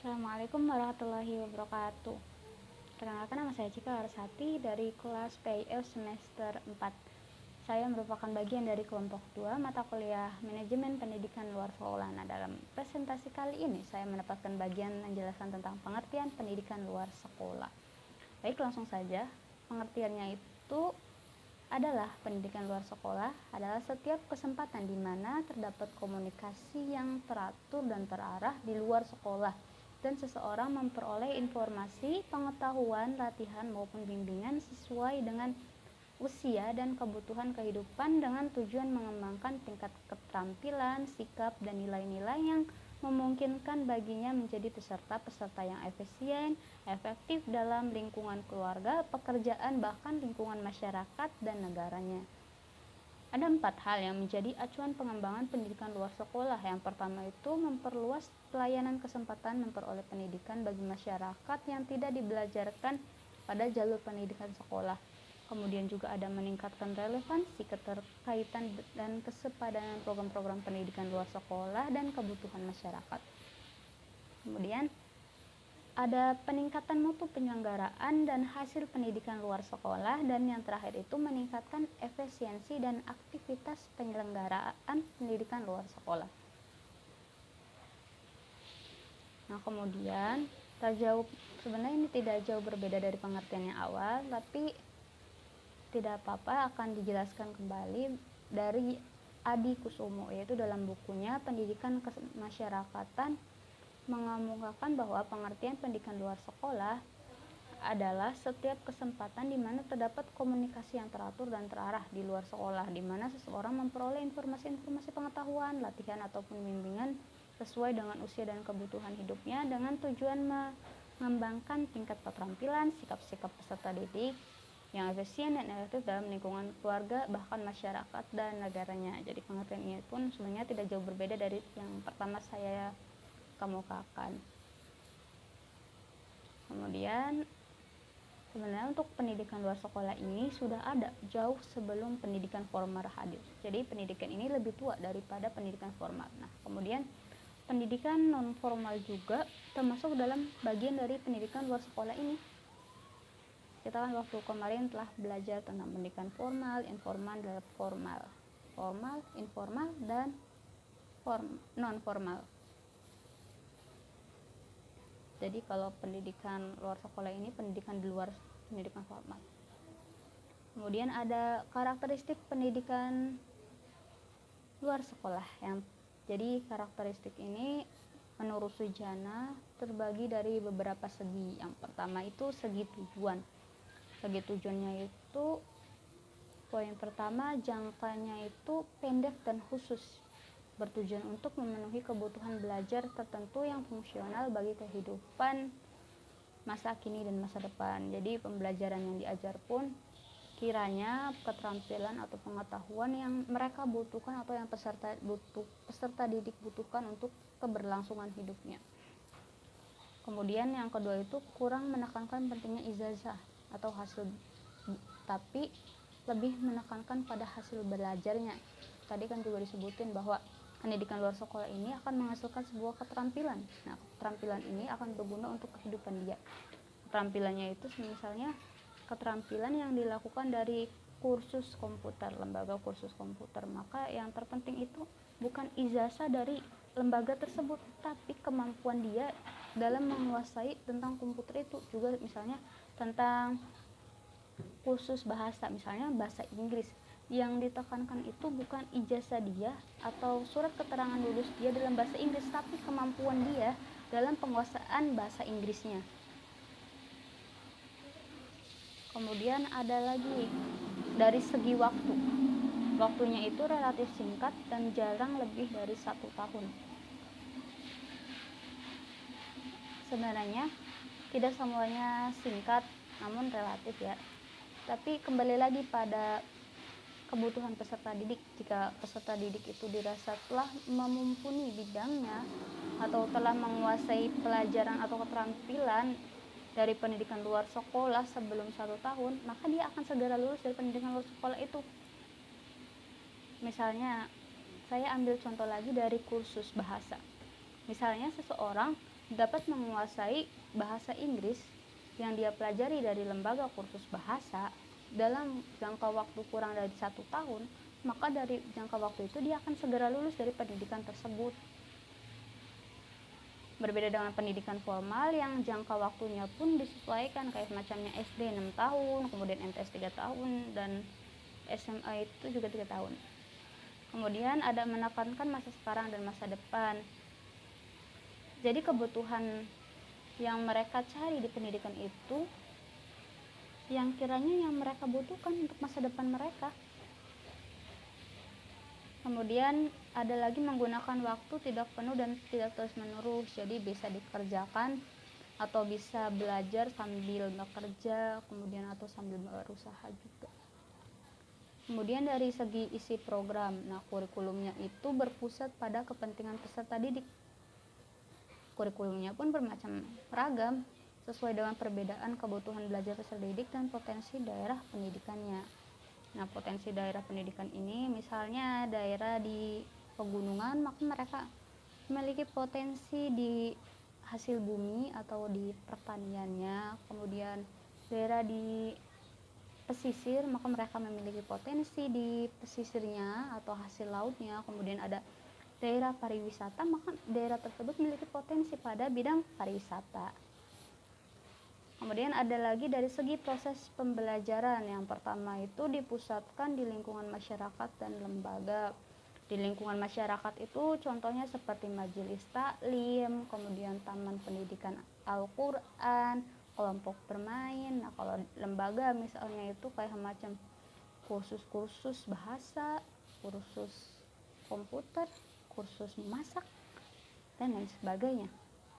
Assalamualaikum warahmatullahi wabarakatuh. Perkenalkan, nama saya Cika Larsati dari kelas PIL semester 4. Saya merupakan bagian dari kelompok 2 mata kuliah Manajemen Pendidikan Luar Sekolah. Nah, dalam presentasi kali ini saya mendapatkan bagian menjelaskan tentang pengertian pendidikan luar sekolah. Baik, langsung saja. Pengertiannya itu adalah pendidikan luar sekolah adalah setiap kesempatan di mana terdapat komunikasi yang teratur dan terarah di luar sekolah dan seseorang memperoleh informasi, pengetahuan, latihan maupun bimbingan sesuai dengan usia dan kebutuhan kehidupan dengan tujuan mengembangkan tingkat keterampilan, sikap, dan nilai-nilai yang memungkinkan baginya menjadi peserta yang efisien, efektif dalam lingkungan keluarga, pekerjaan, bahkan lingkungan masyarakat dan negaranya. Ada 4 hal yang menjadi acuan pengembangan pendidikan luar sekolah. Yang pertama itu memperluas pelayanan kesempatan memperoleh pendidikan bagi masyarakat yang tidak dibelajarkan pada jalur pendidikan sekolah. Kemudian juga ada meningkatkan relevansi, keterkaitan, dan kesepadanan program-program pendidikan luar sekolah dan kebutuhan masyarakat. Kemudian ada peningkatan mutu penyelenggaraan dan hasil pendidikan luar sekolah, dan yang terakhir itu meningkatkan efisiensi dan aktivitas penyelenggaraan pendidikan luar sekolah. Nah, kemudian sebenarnya ini tidak jauh berbeda dari pengertian yang awal, tapi tidak apa-apa, akan dijelaskan kembali dari Adi Kusumo, yaitu dalam bukunya Pendidikan Kemasyarakatan mengemukakan bahwa pengertian pendidikan luar sekolah adalah setiap kesempatan di mana terdapat komunikasi yang teratur dan terarah di luar sekolah, di mana seseorang memperoleh informasi-informasi pengetahuan, latihan, ataupun bimbingan sesuai dengan usia dan kebutuhan hidupnya dengan tujuan mengembangkan tingkat keterampilan, sikap-sikap peserta didik yang efisien dan efektif dalam lingkungan keluarga, bahkan masyarakat dan negaranya. Jadi pengertian ini pun sebenarnya tidak jauh berbeda dari yang pertama saya kemukakan. Kemudian sebenarnya untuk pendidikan luar sekolah ini sudah ada jauh sebelum pendidikan formal hadir. Jadi pendidikan ini lebih tua daripada pendidikan formal. Nah, kemudian pendidikan non formal juga termasuk dalam bagian dari pendidikan luar sekolah ini. Kita kan waktu kemarin telah belajar tentang pendidikan formal, informal, dan formal, informal, dan non formal. Jadi kalau pendidikan luar sekolah ini pendidikan di luar pendidikan formal. Kemudian ada karakteristik pendidikan luar sekolah jadi karakteristik ini menurut Sujana terbagi dari beberapa segi. Yang pertama itu segi tujuan. Segi tujuannya itu poin pertama, jangkanya itu pendek dan khusus, bertujuan untuk memenuhi kebutuhan belajar tertentu yang fungsional bagi kehidupan masa kini dan masa depan. Jadi pembelajaran yang diajar pun kiranya keterampilan atau pengetahuan yang mereka butuhkan atau yang peserta didik butuhkan untuk keberlangsungan hidupnya. Kemudian yang kedua itu kurang menekankan pentingnya ijazah atau hasil, tapi lebih menekankan pada hasil belajarnya. Tadi kan juga disebutin bahwa pendidikan luar sekolah ini akan menghasilkan sebuah keterampilan. Nah, keterampilan ini akan berguna untuk kehidupan dia. Keterampilannya itu misalnya keterampilan yang dilakukan dari kursus komputer, lembaga kursus komputer. Maka yang terpenting itu bukan ijazah dari lembaga tersebut, tapi kemampuan dia dalam menguasai tentang komputer itu. Juga misalnya tentang kursus bahasa, misalnya bahasa Inggris, yang ditekankan itu bukan ijazah dia atau surat keterangan lulus dia dalam bahasa Inggris, tapi kemampuan dia dalam penguasaan bahasa Inggrisnya. Kemudian ada lagi dari segi waktunya itu relatif singkat dan jarang lebih dari 1 tahun. Sebenarnya tidak semuanya singkat, namun relatif ya. Tapi kembali lagi pada kebutuhan peserta didik. Jika peserta didik itu dirasa telah memumpuni bidangnya atau telah menguasai pelajaran atau keterampilan dari pendidikan luar sekolah sebelum 1 tahun, maka dia akan segera lulus dari pendidikan luar sekolah itu. Misalnya saya ambil contoh lagi dari kursus bahasa. Misalnya seseorang dapat menguasai bahasa Inggris yang dia pelajari dari lembaga kursus bahasa dalam jangka waktu kurang dari 1 tahun, maka dari jangka waktu itu dia akan segera lulus dari pendidikan tersebut. Berbeda dengan pendidikan formal yang jangka waktunya pun disesuaikan, kayak semacamnya SD 6 tahun, kemudian MTS 3 tahun, dan SMA itu juga 3 tahun. Kemudian ada menekankan masa sekarang dan masa depan. Jadi kebutuhan yang mereka cari di pendidikan itu yang kiranya yang mereka butuhkan untuk masa depan mereka. Kemudian ada lagi menggunakan waktu tidak penuh dan tidak terus menerus, jadi bisa dikerjakan atau bisa belajar sambil bekerja, kemudian atau sambil berusaha juga. Kemudian dari segi isi program, nah kurikulumnya itu berpusat pada kepentingan peserta didik. Kurikulumnya pun bermacam ragam sesuai dengan perbedaan kebutuhan belajar peserta didik dan potensi daerah pendidikannya. Nah, potensi daerah pendidikan ini misalnya daerah di pegunungan, maka mereka memiliki potensi di hasil bumi atau di pertaniannya. Kemudian daerah di pesisir, maka mereka memiliki potensi di pesisirnya atau hasil lautnya. Kemudian ada daerah pariwisata, maka daerah tersebut memiliki potensi pada bidang pariwisata. Kemudian ada lagi dari segi proses pembelajaran. Yang pertama itu dipusatkan di lingkungan masyarakat dan lembaga. Di lingkungan masyarakat itu contohnya seperti majelis taklim, kemudian taman pendidikan Al-Quran, kelompok bermain. Nah, kalau lembaga misalnya itu kayak macam kursus-kursus bahasa, kursus komputer, kursus memasak, dan lain sebagainya.